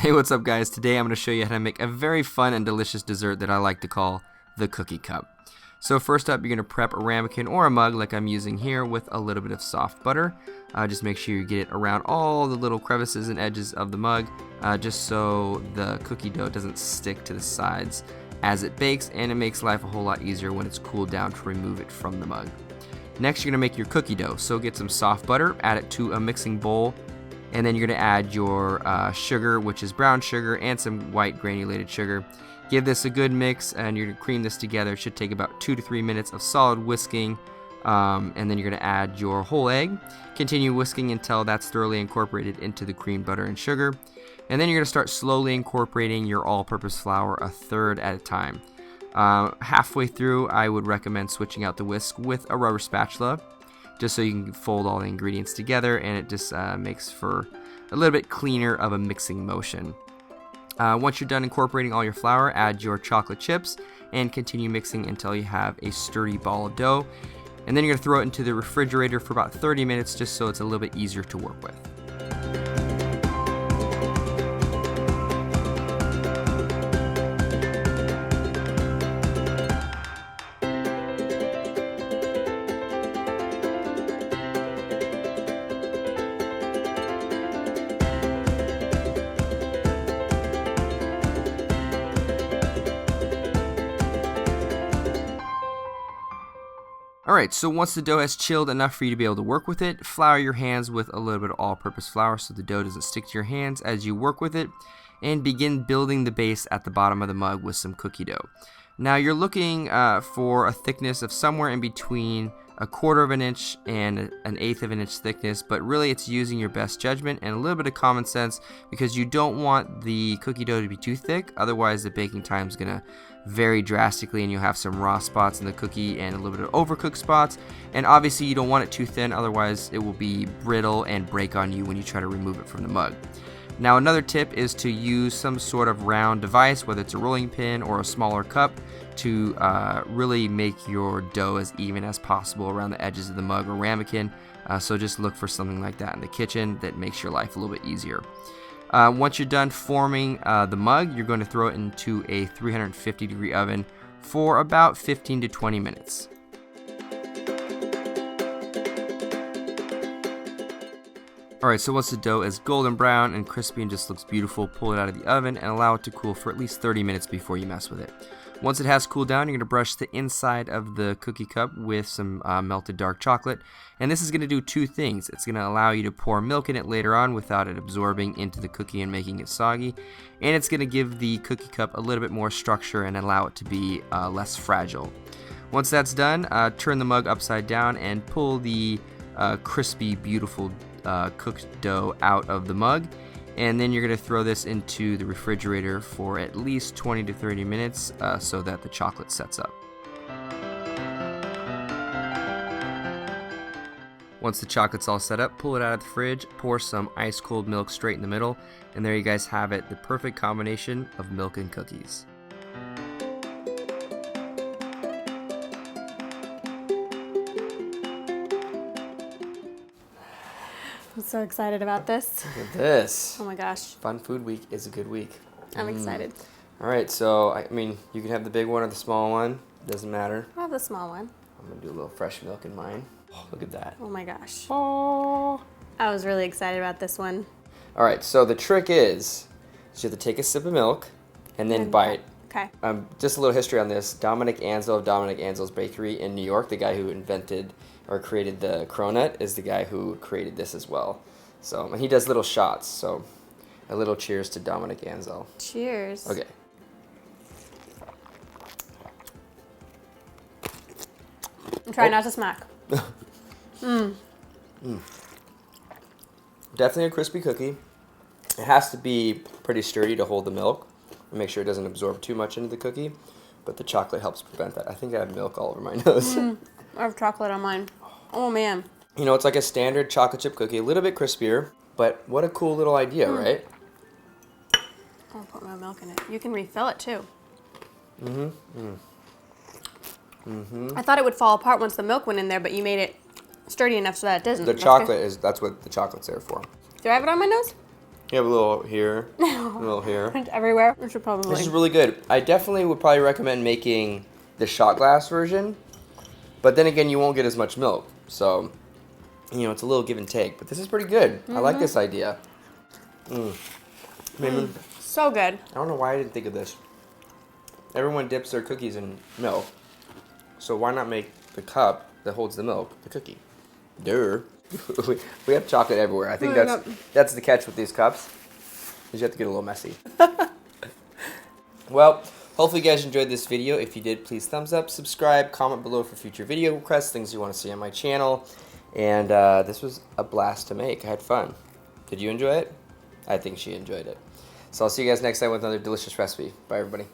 Hey, what's up guys? Today I'm going to show you how to make a very fun and delicious dessert that I like to call the cookie cup. So first up, you're going to prep a ramekin or a mug like I'm using here with a little bit of soft butter. Just make sure you get it around all the little crevices and edges of the mug, just so the cookie dough doesn't stick to the sides as it bakes, and it makes life a whole lot easier when it's cooled down to remove it from the mug. Next, you're going to make your cookie dough. So get some soft butter, add it to a mixing bowl, and then you're going to add your sugar, which is brown sugar, and some white granulated sugar. Give this a good mix, and you're going to cream this together. It should take about 2 to 3 minutes of solid whisking, and then you're going to add your whole egg. Continue whisking until that's thoroughly incorporated into the cream butter and sugar. And then you're going to start slowly incorporating your all-purpose flour a third at a time. Halfway through, I would recommend switching out the whisk with a rubber spatula, just so you can fold all the ingredients together, and it just makes for a little bit cleaner of a mixing motion. Once you're done incorporating all your flour, add your chocolate chips and continue mixing until you have a sturdy ball of dough. And then you're going to throw it into the refrigerator for about 30 minutes just so it's a little bit easier to work with. Alright, so once the dough has chilled enough for you to be able to work with it, flour your hands with a little bit of all-purpose flour so the dough doesn't stick to your hands as you work with it, and begin building the base at the bottom of the mug with some cookie dough. Now you're looking for a thickness of somewhere in between 1/4 of an inch and 1/8 of an inch thickness, but really it's using your best judgment and a little bit of common sense, because you don't want the cookie dough to be too thick, otherwise the baking time is going to vary drastically and you'll have some raw spots in the cookie and a little bit of overcooked spots. And obviously you don't want it too thin, otherwise it will be brittle and break on you when you try to remove it from the mug. Now another tip is to use some sort of round device, whether it's a rolling pin or a smaller cup, to really make your dough as even as possible around the edges of the mug or ramekin. So just look for something like that in the kitchen that makes your life a little bit easier. Once you're done forming the mug, you're going to throw it into a 350-degree oven for about 15 to 20 minutes. Alright, so once the dough is golden brown and crispy and just looks beautiful, pull it out of the oven and allow it to cool for at least 30 minutes before you mess with it. Once it has cooled down, you're going to brush the inside of the cookie cup with some melted dark chocolate. And this is going to do two things. It's going to allow you to pour milk in it later on without it absorbing into the cookie and making it soggy. And it's going to give the cookie cup a little bit more structure and allow it to be less fragile. Once that's done, turn the mug upside down and pull the crispy, beautiful cooked dough out of the mug. And then you're going to throw this into the refrigerator for at least 20 to 30 minutes so that the chocolate sets up. Once the chocolate's all set up, pull it out of the fridge, pour some ice cold milk straight in the middle, and there you guys have it, the perfect combination of milk and cookies. I'm so excited about this. Look at this. Oh my gosh. Fun Food Week is a good week. I'm excited. All right, so I mean, you can have the big one or the small one. Doesn't matter. I'll have the small one. I'm gonna do a little fresh milk in mine. Oh, look at that. Oh my gosh. Oh. I was really excited about this one. All right, so the trick is you have to take a sip of milk and then bite. Okay. Just a little history on this. Dominic Ansel of Dominic Ansel's Bakery in New York, the guy who invented or created the cronut, is the guy who created this as well. So, and he does little shots. So, a little cheers to Dominic Ansel. Cheers. Okay. Try not to smack. Definitely a crispy cookie. It has to be pretty sturdy to hold the milk and make sure it doesn't absorb too much into the cookie, but the chocolate helps prevent that. I think I have milk all over my nose. I have chocolate on mine. Oh man. You know, it's like a standard chocolate chip cookie, a little bit crispier, but what a cool little idea, right? I'll put my milk in it. You can refill it too. I thought it would fall apart once the milk went in there, but you made it sturdy enough so that it doesn't. The chocolate is, that's what the chocolate's there for. Do I have it on my nose? You have a little here, a little here. It's everywhere. I should probably. This is really good. I definitely would probably recommend making the shot glass version, but then again, you won't get as much milk. So, you know, it's a little give and take. But this is pretty good. I like this idea. Maybe, so good. I don't know why I didn't think of this. Everyone dips their cookies in milk, so why not make the cup that holds the milk the cookie? Duh. We have chocolate everywhere. I think that's the catch with these cups, is you have to get a little messy. Well, hopefully you guys enjoyed this video. If you did, please thumbs up, subscribe, comment below for future video requests, things you want to see on my channel. And this was a blast to make. I had fun. Did you enjoy it? I think she enjoyed it. So I'll see you guys next time with another delicious recipe. Bye, everybody.